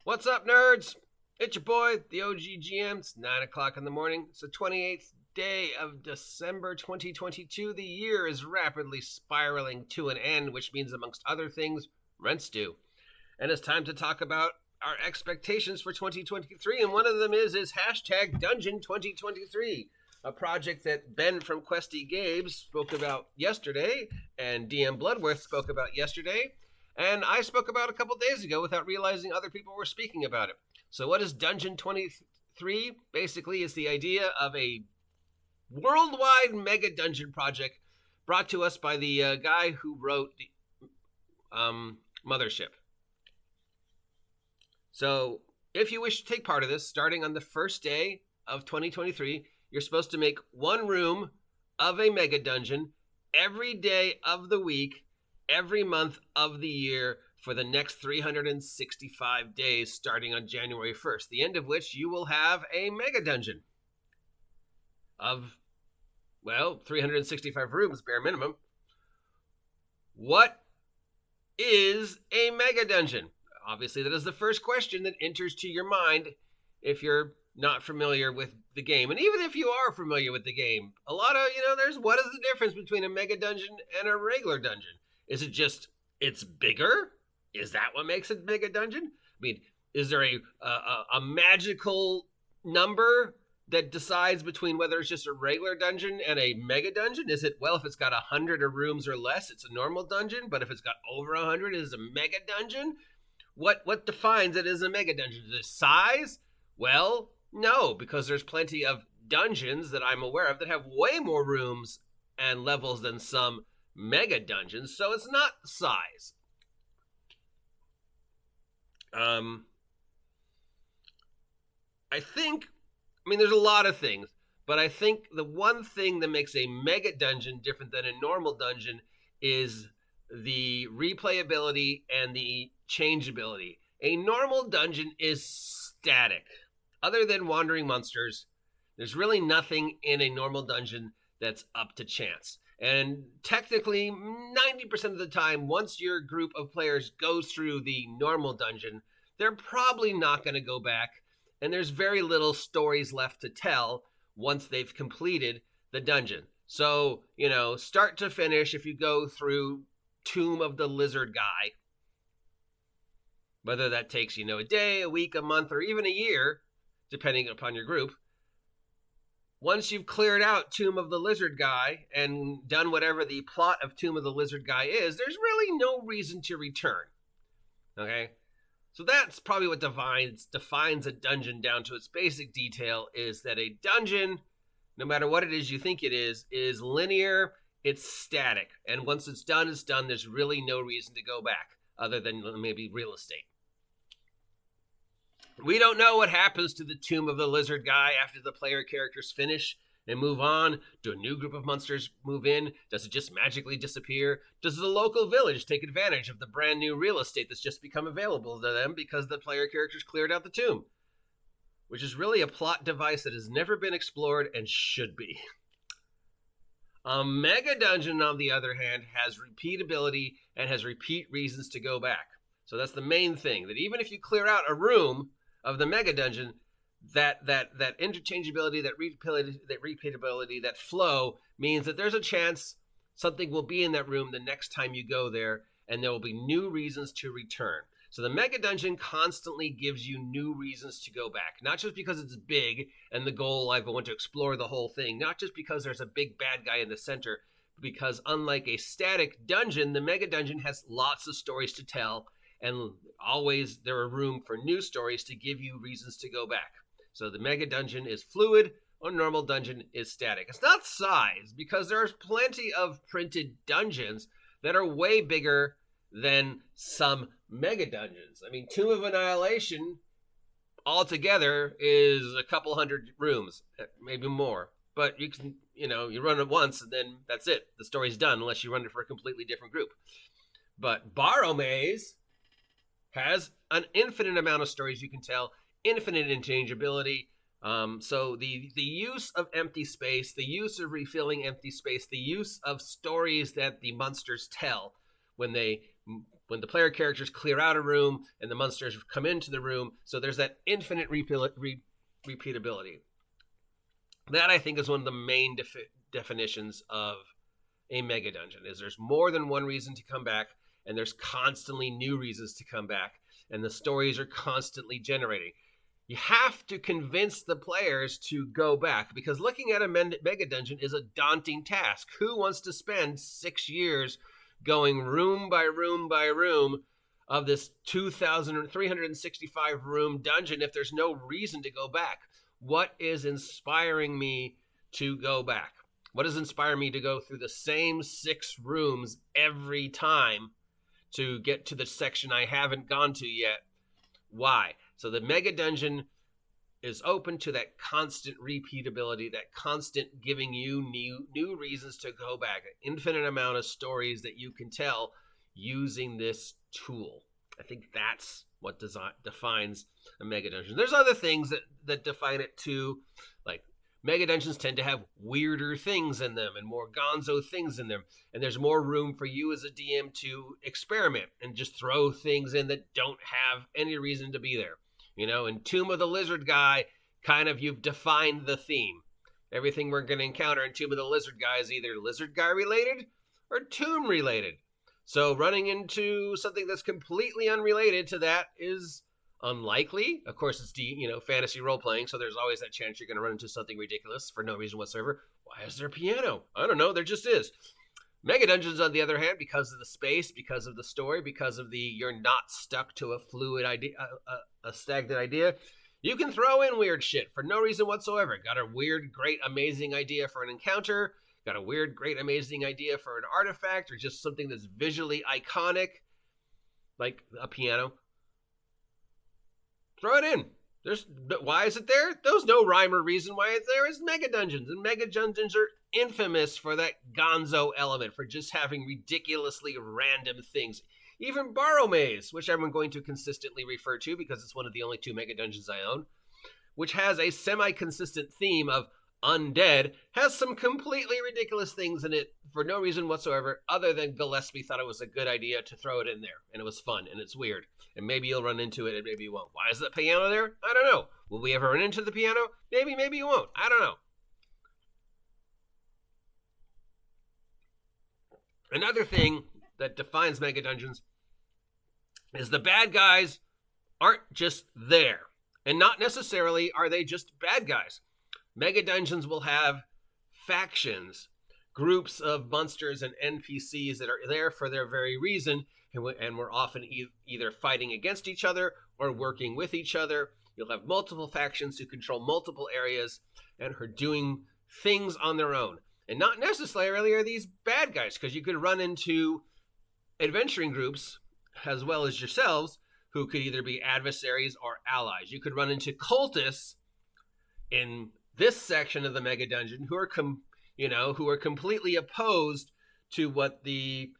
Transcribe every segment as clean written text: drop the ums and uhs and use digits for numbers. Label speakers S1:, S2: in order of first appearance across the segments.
S1: What's up, nerds? It's your boy, the OGGM. It's 9 o'clock in the morning. It's the 28th day of December 2022. The year is rapidly spiraling to an end, which means, amongst other things, rent's due. And it's time to talk about our expectations for 2023. And one of them is hashtag Dungeon 2023, a project that Ben from Questy Games spoke about yesterday and DM Bloodworth spoke about yesterday. And I spoke about a couple days ago without realizing other people were speaking about it. So what is Dungeon 23? Basically, it's the idea of a worldwide mega dungeon project brought to us by the guy who wrote the Mothership. So if you wish to take part of this, starting on the first day of 2023, you're supposed to make one room of a mega dungeon every day of the week, every month of the year for the next 365 days starting on January 1st, the end of which you will have a mega dungeon of, 365 rooms, bare minimum. What is a mega dungeon? Obviously, that is the first question that enters to your mind if you're not familiar with the game. And even if you are familiar with the game, a lot of, what is the difference between a mega dungeon and a regular dungeon? Is it just it's bigger? Is that what makes it mega dungeon? I mean, is there a magical number that decides between whether it's just a regular dungeon and a mega dungeon? Is it, if it's got 100 rooms or less, it's a normal dungeon, but if it's got over 100, it is a mega dungeon? What defines it as a mega dungeon? Is it size? Well, no, because there's plenty of dungeons that I'm aware of that have way more rooms and levels than some mega dungeons, so it's not size. There's a lot of things, but I think the one thing that makes a mega dungeon different than a normal dungeon is the replayability and the changeability. A normal dungeon is static. Other than wandering monsters, there's really nothing in a normal dungeon that's up to chance. And technically, 90% of the time, once your group of players goes through the normal dungeon, they're probably not going to go back. And there's very little stories left to tell once they've completed the dungeon. So, start to finish, if you go through Tomb of the Lizard Guy, whether that takes, a day, a week, a month, or even a year, depending upon your group, once you've cleared out Tomb of the Lizard Guy and done whatever the plot of Tomb of the Lizard Guy is, there's really no reason to return. Okay? So that's probably what defines a dungeon down to its basic detail, is that a dungeon, no matter what it is you think it is linear, it's static. And once it's done, it's done. There's really no reason to go back other than maybe real estate. We don't know what happens to the Tomb of the Lizard Guy after the player characters finish and move on. Do a new group of monsters move in? Does it just magically disappear? Does the local village take advantage of the brand new real estate that's just become available to them because the player characters cleared out the tomb? Which is really a plot device that has never been explored and should be. A mega dungeon, on the other hand, has repeatability and has repeat reasons to go back. So that's the main thing, that even if you clear out a room of the mega dungeon, that interchangeability, that repeatability, that flow means that there's a chance something will be in that room the next time you go there, and there will be new reasons to return. So the mega dungeon constantly gives you new reasons to go back, not just because it's big and the goal, I want to explore the whole thing, not just because there's a big bad guy in the center, because unlike a static dungeon, the mega dungeon has lots of stories to tell, and always there are room for new stories to give you reasons to go back. So the mega dungeon is fluid, or normal dungeon is static. It's not size, because there's plenty of printed dungeons that are way bigger than some mega dungeons. Tomb of Annihilation altogether is a couple hundred rooms, maybe more. But you can, you run it once and then that's it. The story's done unless you run it for a completely different group. But Borrow Maze has an infinite amount of stories you can tell, infinite interchangeability. So the use of empty space, the use of refilling empty space, the use of stories that the monsters tell when they when the player characters clear out a room and the monsters come into the room. So there's that infinite repeatability. That, I think, is one of the main definitions of a mega dungeon, is there's more than one reason to come back, and there's constantly new reasons to come back, and the stories are constantly generating. You have to convince the players to go back, because looking at a mega dungeon is a daunting task. Who wants to spend 6 years going room by room by room of this 2,365 room dungeon if there's no reason to go back? What is inspiring me to go back? What does inspire me to go through the same 6 rooms every time to get to the section I haven't gone to yet? Why? So the mega dungeon is open to that constant repeatability, that constant giving you new reasons to go back, an infinite amount of stories that you can tell using this tool. I think that's what defines a mega dungeon. There's other things that define it too, like mega dungeons tend to have weirder things in them and more gonzo things in them. And there's more room for you as a DM to experiment and just throw things in that don't have any reason to be there. You know, in Tomb of the Lizard Guy, kind of you've defined the theme. Everything we're going to encounter in Tomb of the Lizard Guy is either Lizard Guy related or Tomb related. So running into something that's completely unrelated to that is unlikely. Of course, it's fantasy role-playing, so there's always that chance you're going to run into something ridiculous for no reason whatsoever. Why is there a piano? I don't know, there just is. Mega dungeons, on the other hand, because of the space, because of the story, because of you're not stuck to a fluid idea, a stagnant idea, you can throw in weird shit for no reason whatsoever. Got a weird, great, amazing idea for an encounter, got a weird, great, amazing idea for an artifact, or just something that's visually iconic, like a piano. Throw it in. Why is it there? There's no rhyme or reason why it's there. It's mega dungeons, and mega dungeons are infamous for that gonzo element, for just having ridiculously random things. Even Borrow Maze, which I'm going to consistently refer to because it's one of the only 2 mega dungeons I own, which has a semi-consistent theme of undead, has some completely ridiculous things in it for no reason whatsoever, other than Gillespie thought it was a good idea to throw it in there, and it was fun, and it's weird, and maybe you'll run into it, and maybe you won't. Why is the piano there? I don't know. Will we ever run into the piano? Maybe you won't. I don't know. Another thing that defines mega dungeons is the bad guys aren't just there, and not necessarily are they just bad guys. Mega dungeons will have factions, groups of monsters and NPCs that are there for their very reason, and we're often either fighting against each other or working with each other. You'll have multiple factions who control multiple areas and are doing things on their own. And not necessarily are these bad guys, because you could run into adventuring groups as well as yourselves who could either be adversaries or allies. You could run into cultists in this section of the mega dungeon who are completely opposed to what the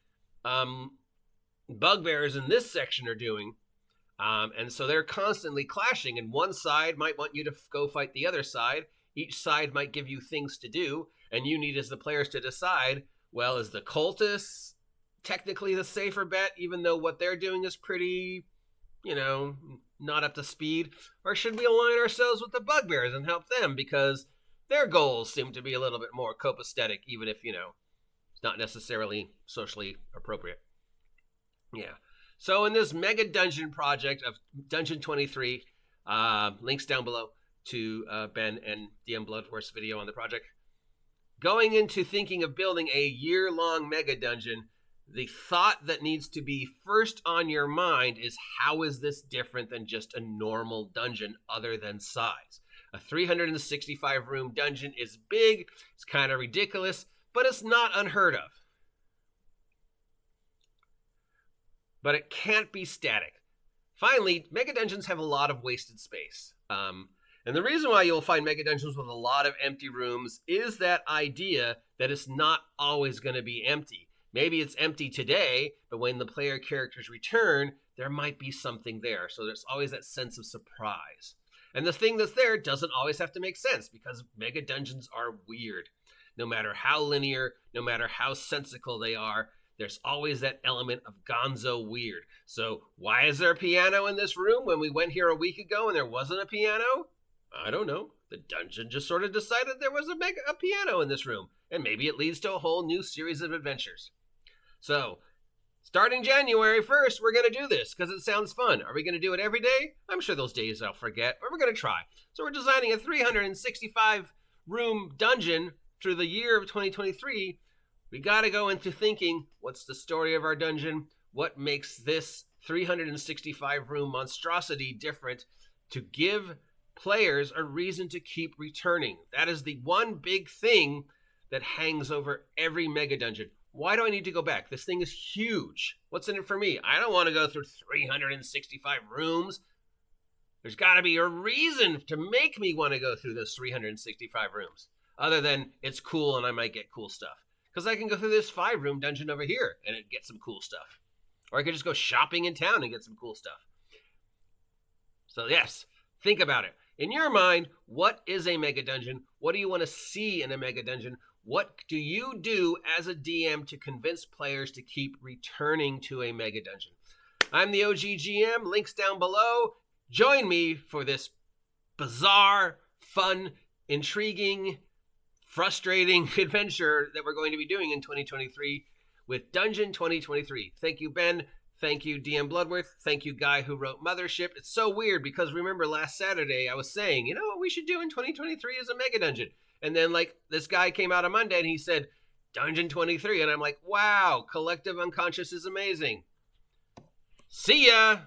S1: bugbears in this section are doing, and so they're constantly clashing, and one side might want you to go fight the other side. Each side might give you things to do, and you need, as the players, to decide, well, is the cultists technically the safer bet, even though what they're doing is pretty, not up to speed? Or should we align ourselves with the bugbears and help them because their goals seem to be a little bit more copacetic, even if, it's not necessarily socially appropriate? Yeah. So in this mega dungeon project of Dungeon 23, links down below to Ben and DM Bloodworth's video on the project. Going into thinking of building a year-long mega dungeon, the thought that needs to be first on your mind is, how is this different than just a normal dungeon other than size? A 365 room dungeon is big, it's kind of ridiculous, but it's not unheard of. But it can't be static. Finally, mega dungeons have a lot of wasted space. And the reason why you'll find mega dungeons with a lot of empty rooms is that idea that it's not always going to be empty. Maybe it's empty today, but when the player characters return, there might be something there. So there's always that sense of surprise. And the thing that's there doesn't always have to make sense, because mega dungeons are weird. No matter how linear, no matter how sensical they are, there's always that element of gonzo weird. So why is there a piano in this room when we went here a week ago and there wasn't a piano? I don't know. The dungeon just sort of decided there was a piano in this room, and maybe it leads to a whole new series of adventures. So, starting January 1st, we're going to do this because it sounds fun. Are we going to do it every day? I'm sure those days I'll forget, but we're going to try. So we're designing a 365-room dungeon through the year of 2023. We got to go into thinking, what's the story of our dungeon? What makes this 365-room monstrosity different to give players a reason to keep returning? That is the one big thing that hangs over every mega dungeon. Why do I need to go back? This thing is huge. What's in it for me? I don't want to go through 365 rooms. There's got to be a reason to make me want to go through those 365 rooms, other than it's cool and I might get cool stuff. Because I can go through this 5-room dungeon over here and get some cool stuff. Or I could just go shopping in town and get some cool stuff. So yes, think about it. In your mind, what is a mega dungeon? What do you want to see in a mega dungeon? What do you do as a DM to convince players to keep returning to a mega dungeon? I'm the OG GM. Links down below. Join me for this bizarre, fun, intriguing, frustrating adventure that we're going to be doing in 2023 with Dungeon 2023. Thank you, Ben. Thank you, DM Bloodworth. Thank you, guy who wrote Mothership. It's so weird because remember last Saturday I was saying, you know what we should do in 2023 is a mega dungeon. And then this guy came out on Monday and he said, Dungeon 23. And I'm like, wow, collective unconscious is amazing. See ya.